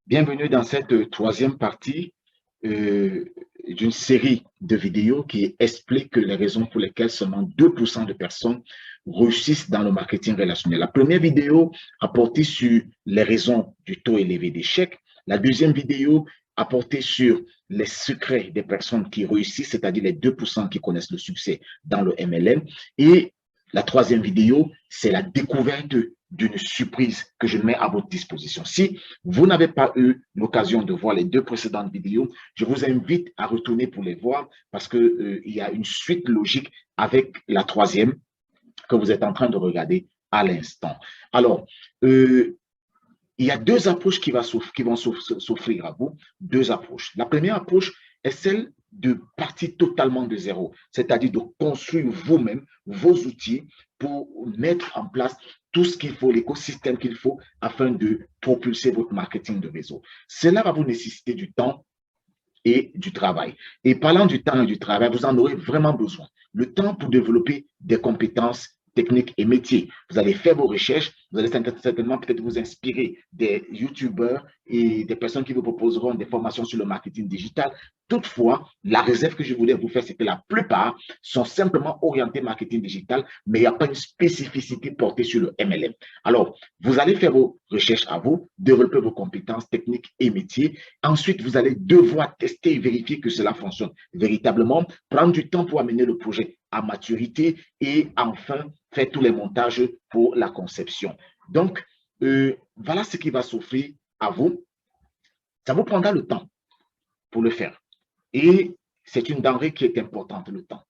Bienvenue dans cette troisième partie euh, d'une série de vidéos qui explique les raisons pour lesquelles seulement 2% de personnes réussissent dans le marketing relationnel. La première vidéo a porté sur les raisons du taux élevé d'échec. La deuxième vidéo a porté sur les secrets des personnes qui réussissent, c'est-à-dire les 2% qui connaissent le succès dans le MLM. Et la troisième vidéo, c'est la découverte d'une surprise que je mets à votre disposition. Si vous n'avez pas eu l'occasion de voir les deux précédentes vidéos, je vous invite à retourner pour les voir parce qu'il y a une suite logique avec la troisième que vous êtes en train de regarder à l'instant. Alors, il y a deux approches qui vont s'offrir à vous, deux approches. La première approche est celle de partir totalement de zéro, c'est-à-dire de construire vous-même vos outils pour mettre en place tout ce qu'il faut, l'écosystème qu'il faut afin de propulser votre marketing de réseau. Cela va vous nécessiter du temps et du travail. Et parlant du temps et du travail, vous en aurez vraiment besoin. Le temps pour développer des compétences techniques et métiers. Vous allez faire vos recherches, vous allez certainement peut-être vous inspirer des YouTubeurs et des personnes qui vous proposeront des formations sur le marketing digital. Toutefois, la réserve que je voulais vous faire, c'est que la plupart sont simplement orientés marketing digital, mais il n'y a pas une spécificité portée sur le MLM. Alors, vous allez faire vos recherches à vous, développer vos compétences techniques et métiers. Ensuite, vous allez devoir tester et vérifier que cela fonctionne véritablement, prendre du temps pour amener le projet à maturité et enfin faire tous les montages pour la conception. Donc, voilà ce qui va s'offrir à vous. Ça vous prendra le temps pour le faire. Et c'est une denrée qui est importante, le temps.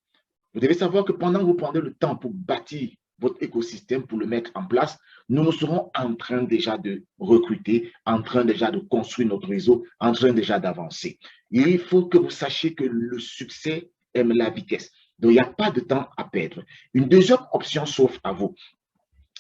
Vous devez savoir que pendant que vous prenez le temps pour bâtir votre écosystème, pour le mettre en place, nous serons en train déjà de recruter, en train déjà de construire notre réseau, en train déjà d'avancer. Il faut que vous sachiez que le succès aime la vitesse. Donc, il n'y a pas de temps à perdre. Une deuxième option s'offre à vous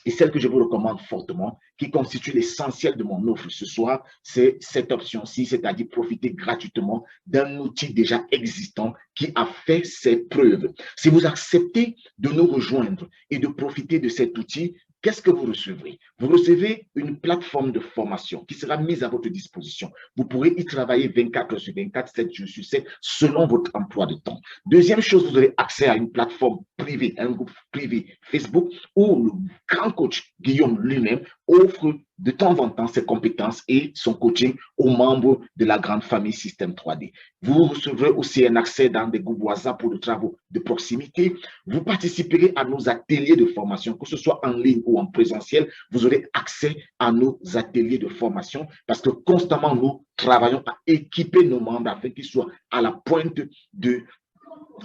et celle que je vous recommande fortement, qui constitue l'essentiel de mon offre ce soir, c'est cette option-ci, c'est-à-dire profiter gratuitement d'un outil déjà existant qui a fait ses preuves. Si vous acceptez de nous rejoindre et de profiter de cet outil, qu'est-ce que vous recevrez? Vous recevez une plateforme de formation qui sera mise à votre disposition. Vous pourrez y travailler 24 heures sur 24, 7 jours sur 7, selon votre emploi de temps. Deuxième chose, vous aurez accès à une plateforme privée, un groupe privé Facebook où le grand coach Guillaume lui-même offre de temps en temps ses compétences et son coaching aux membres de la grande famille Système 3D. Vous recevrez aussi un accès dans des groupes WhatsApp pour les travaux de proximité. Vous participerez à nos ateliers de formation, que ce soit en ligne ou en présentiel. Vous aurez accès à nos ateliers de formation parce que constamment nous travaillons à équiper nos membres afin qu'ils soient à la pointe de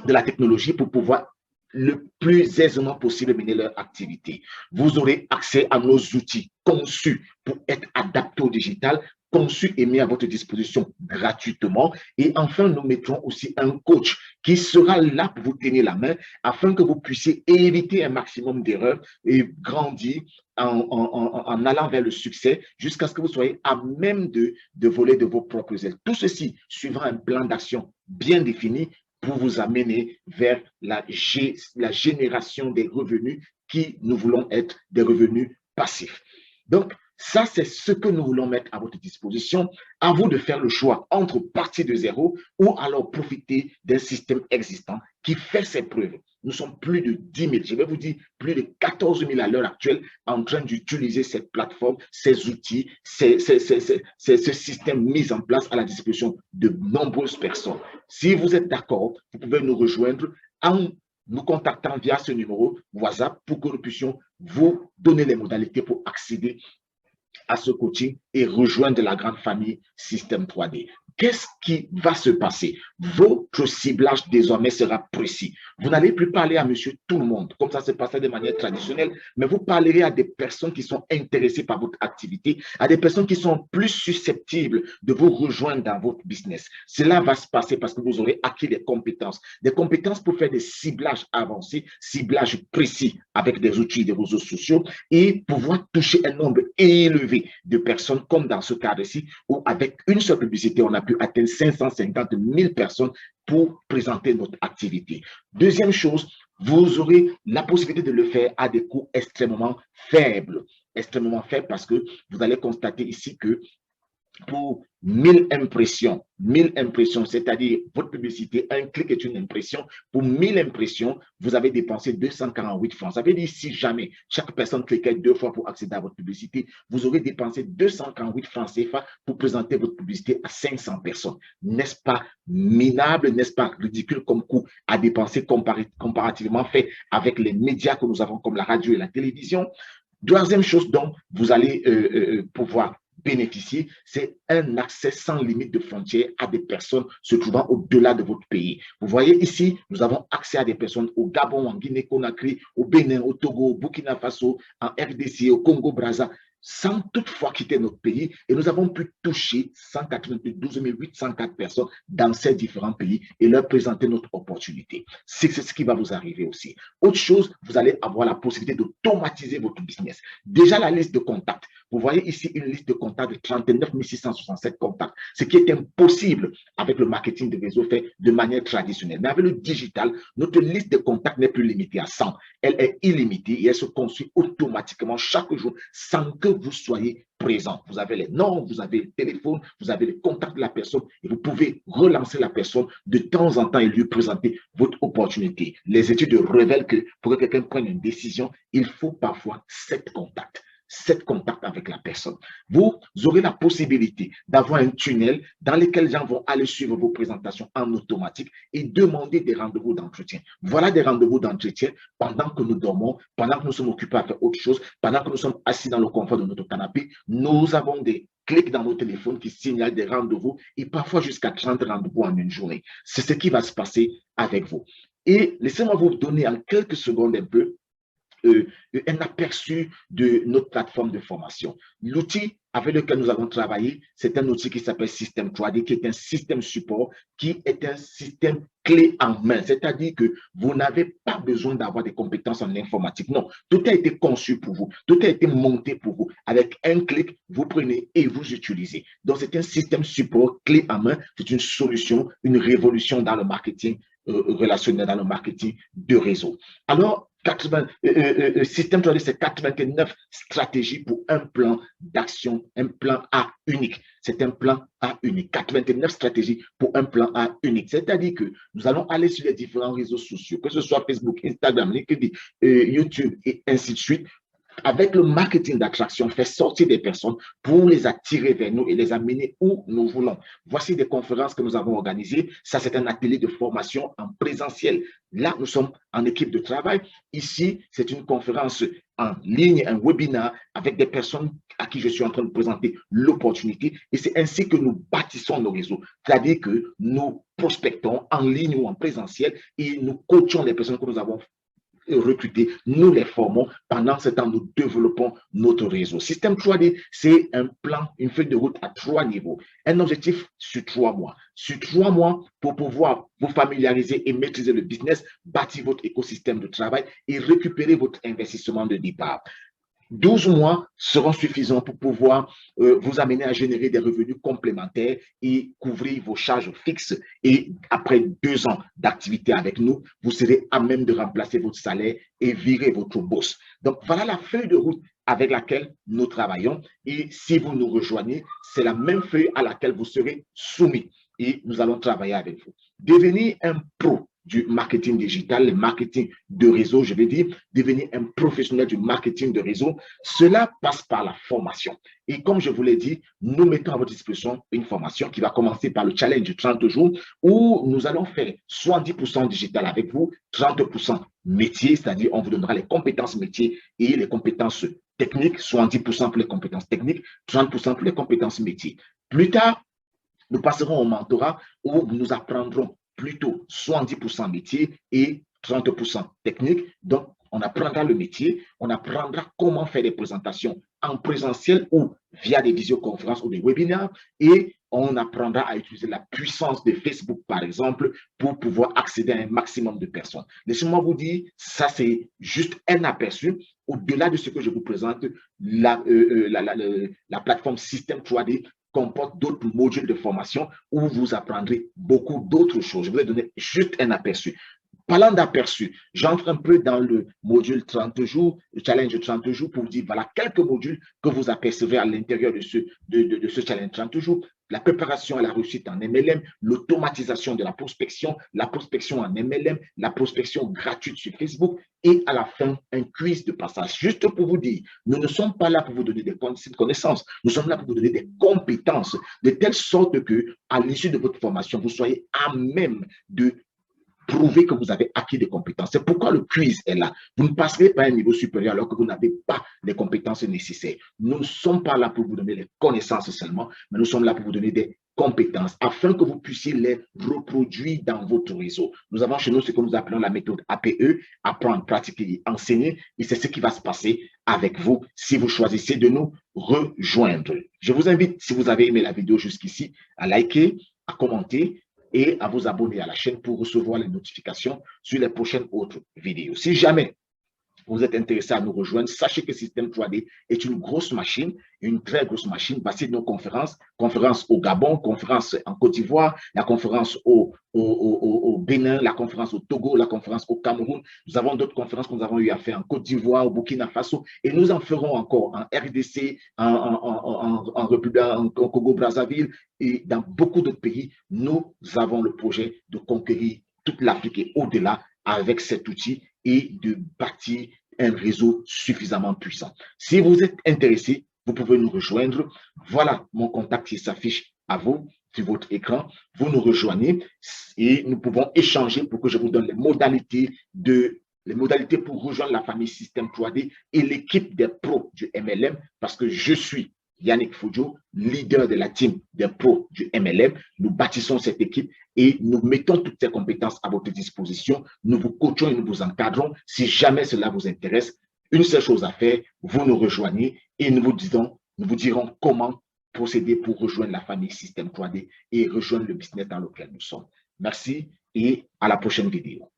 la technologie pour pouvoir le plus aisément possible mener leur activité. Vous aurez accès à nos outils conçus pour être adaptés au digital, conçus et mis à votre disposition gratuitement. Et enfin, nous mettrons aussi un coach qui sera là pour vous tenir la main afin que vous puissiez éviter un maximum d'erreurs et grandir en allant vers le succès jusqu'à ce que vous soyez à même de voler de vos propres ailes. Tout ceci suivra un plan d'action bien défini pour vous amener vers la génération des revenus qui nous voulons être des revenus passifs. Donc, ça, c'est ce que nous voulons mettre à votre disposition. À vous de faire le choix entre partir de zéro ou alors profiter d'un système existant qui fait ses preuves. Nous sommes plus de 10 000, je vais vous dire plus de 14 000 à l'heure actuelle en train d'utiliser cette plateforme, ces outils, ce système mis en place à la disposition de nombreuses personnes. Si vous êtes d'accord, vous pouvez nous rejoindre en nous contactant via ce numéro WhatsApp pour que nous puissions vous donner les modalités pour accéder à ce coaching et rejoindre la grande famille Système 3D. Qu'est-ce qui va se passer? Votre ciblage désormais sera précis. Vous n'allez plus parler à monsieur tout le monde, comme ça se passait de manière traditionnelle, mais vous parlerez à des personnes qui sont intéressées par votre activité, à des personnes qui sont plus susceptibles de vous rejoindre dans votre business. Cela va se passer parce que vous aurez acquis des compétences pour faire des ciblages avancés, ciblages précis avec des outils des réseaux sociaux et pouvoir toucher un nombre élevé de personnes, comme dans ce cas-ci, où avec une seule publicité, on a pu atteindre 550 000 personnes pour présenter notre activité. Deuxième chose, vous aurez la possibilité de le faire à des coûts extrêmement faibles parce que vous allez constater ici que pour 1000 impressions, c'est-à-dire votre publicité, un clic est une impression. Pour 1000 impressions, vous avez dépensé 248 francs. Ça veut dire si jamais chaque personne cliquait 2 fois pour accéder à votre publicité, vous aurez dépensé 248 francs CFA pour présenter votre publicité à 500 personnes. N'est-ce pas minable, n'est-ce pas ridicule comme coût à dépenser comparativement fait avec les médias que nous avons comme la radio et la télévision? Deuxième chose dont vous allez pouvoir bénéficier, c'est un accès sans limite de frontières à des personnes se trouvant au-delà de votre pays. Vous voyez ici, nous avons accès à des personnes au Gabon, en Guinée-Conakry, au Bénin, au Togo, au Burkina Faso, en RDC, au Congo-Brazza, sans toutefois quitter notre pays, et nous avons pu toucher 192 804 personnes dans ces différents pays et leur présenter notre opportunité. C'est ce qui va vous arriver aussi. Autre chose, vous allez avoir la possibilité d'automatiser votre business. Déjà la liste de contacts. Vous voyez ici une liste de contacts de 39 667 contacts, ce qui est impossible avec le marketing de réseau fait de manière traditionnelle. Mais avec le digital, notre liste de contacts n'est plus limitée à 100. Elle est illimitée et elle se construit automatiquement chaque jour sans que vous soyez présent. Vous avez les noms, vous avez le téléphone, vous avez le contact de la personne et vous pouvez relancer la personne de temps en temps et lui présenter votre opportunité. Les études révèlent que pour que quelqu'un prenne une décision, il faut parfois 7 contacts. 7 contacts avec la personne. Vous aurez la possibilité d'avoir un tunnel dans lequel les gens vont aller suivre vos présentations en automatique et demander des rendez-vous d'entretien. Voilà des rendez-vous d'entretien pendant que nous dormons, pendant que nous sommes occupés à faire autre chose, pendant que nous sommes assis dans le confort de notre canapé. Nous avons des clics dans nos téléphones qui signalent des rendez-vous et parfois jusqu'à 30 rendez-vous en une journée. C'est ce qui va se passer avec vous. Et laissez-moi vous donner en quelques secondes un peu un aperçu de notre plateforme de formation. L'outil avec lequel nous avons travaillé, c'est un outil qui s'appelle Système 3D, qui est un système support, qui est un système clé en main. C'est-à-dire que vous n'avez pas besoin d'avoir des compétences en informatique. Non, tout a été conçu pour vous, tout a été monté pour vous. Avec un clic, vous prenez et vous utilisez. Donc, c'est un système support clé en main. C'est une solution, une révolution dans le marketing relationnel, dans le marketing de réseau. Alors, système 3D, c'est 89 stratégies pour un plan d'action, un plan A unique. C'est un plan A unique. 89 stratégies pour un plan A unique. C'est-à-dire que nous allons aller sur les différents réseaux sociaux, que ce soit Facebook, Instagram, LinkedIn, YouTube et ainsi de suite. Avec le marketing d'attraction, faire sortir des personnes pour les attirer vers nous et les amener où nous voulons. Voici des conférences que nous avons organisées. Ça, c'est un atelier de formation en présentiel. Là, nous sommes en équipe de travail. Ici, c'est une conférence en ligne, un webinaire avec des personnes à qui je suis en train de présenter l'opportunité. Et c'est ainsi que nous bâtissons nos réseaux. C'est-à-dire que nous prospectons en ligne ou en présentiel et nous coachons les personnes que nous avons recruter, nous les formons. Pendant ce temps, nous développons notre réseau. Système 3D, c'est un plan, une feuille de route à 3 niveaux. Un objectif sur 3 mois. Sur 3 mois, pour pouvoir vous familiariser et maîtriser le business, bâtir votre écosystème de travail et récupérer votre investissement de départ. 12 mois seront suffisants pour pouvoir vous amener à générer des revenus complémentaires et couvrir vos charges fixes. Et après 2 ans d'activité avec nous, vous serez à même de remplacer votre salaire et virer votre boss. Donc, voilà la feuille de route avec laquelle nous travaillons. Et si vous nous rejoignez, c'est la même feuille à laquelle vous serez soumis. Et nous allons travailler avec vous. Devenir un pro du marketing digital, le marketing de réseau, je vais dire, devenir un professionnel du marketing de réseau, cela passe par la formation. Et comme je vous l'ai dit, nous mettons à votre disposition une formation qui va commencer par le challenge de 30 jours où nous allons faire 70% digital avec vous, 30% métier, c'est-à-dire on vous donnera les compétences métiers et les compétences techniques, 70% pour les compétences techniques, 30% pour les compétences métiers. Plus tard, nous passerons au mentorat où nous apprendrons plutôt 70% métier et 30% technique. Donc, on apprendra le métier, on apprendra comment faire des présentations en présentiel ou via des visioconférences ou des webinaires et on apprendra à utiliser la puissance de Facebook, par exemple, pour pouvoir accéder à un maximum de personnes. Laissez-moi vous dire, ça c'est juste un aperçu. Au-delà de ce que je vous présente, la plateforme Système 3D comporte d'autres modules de formation où vous apprendrez beaucoup d'autres choses. Je vous ai donné juste un aperçu. Parlant d'aperçu, j'entre un peu dans le module 30 jours, le challenge 30 jours, pour vous dire, voilà quelques modules que vous apercevez à l'intérieur de ce challenge 30 jours. La préparation à la réussite en MLM, l'automatisation de la prospection en MLM, la prospection gratuite sur Facebook et à la fin, un quiz de passage. Juste pour vous dire, nous ne sommes pas là pour vous donner des connaissances, nous sommes là pour vous donner des compétences, de telle sorte que, à l'issue de votre formation, vous soyez à même de prouver que vous avez acquis des compétences. C'est pourquoi le quiz est là. Vous ne passerez pas à un niveau supérieur alors que vous n'avez pas les compétences nécessaires. Nous ne sommes pas là pour vous donner les connaissances seulement, mais nous sommes là pour vous donner des compétences afin que vous puissiez les reproduire dans votre réseau. Nous avons chez nous ce que nous appelons la méthode APE, apprendre, pratiquer et enseigner. Et c'est ce qui va se passer avec vous si vous choisissez de nous rejoindre. Je vous invite, si vous avez aimé la vidéo jusqu'ici, à liker, à commenter et à vous abonner à la chaîne pour recevoir les notifications sur les prochaines autres vidéos. Si jamais vous êtes intéressé à nous rejoindre, sachez que Système 3D est une grosse machine, une très grosse machine basée sur nos conférences au Gabon, conférences en Côte d'Ivoire, la conférence au Bénin, la conférence au Togo, la conférence au Cameroun. Nous avons d'autres conférences que nous avons eu à faire en Côte d'Ivoire, au Burkina Faso, et nous en ferons encore en RDC, en République, en Congo-Brazzaville et dans beaucoup d'autres pays. Nous avons le projet de conquérir toute l'Afrique et au-delà avec cet outil et de bâtir un réseau suffisamment puissant. Si vous êtes intéressé, vous pouvez nous rejoindre. Voilà mon contact qui s'affiche à vous sur votre écran. Vous nous rejoignez et nous pouvons échanger pour que je vous donne les modalités pour rejoindre la famille Système 3D et l'équipe des pros du MLM, parce que je suis Yannick Fodjo, leader de la team des pros du MLM. Nous bâtissons cette équipe et nous mettons toutes ces compétences à votre disposition. Nous vous coachons et nous vous encadrons. Si jamais cela vous intéresse, une seule chose à faire, vous nous rejoignez et nous vous dirons comment procéder pour rejoindre la famille Système 3D et rejoindre le business dans lequel nous sommes. Merci et à la prochaine vidéo.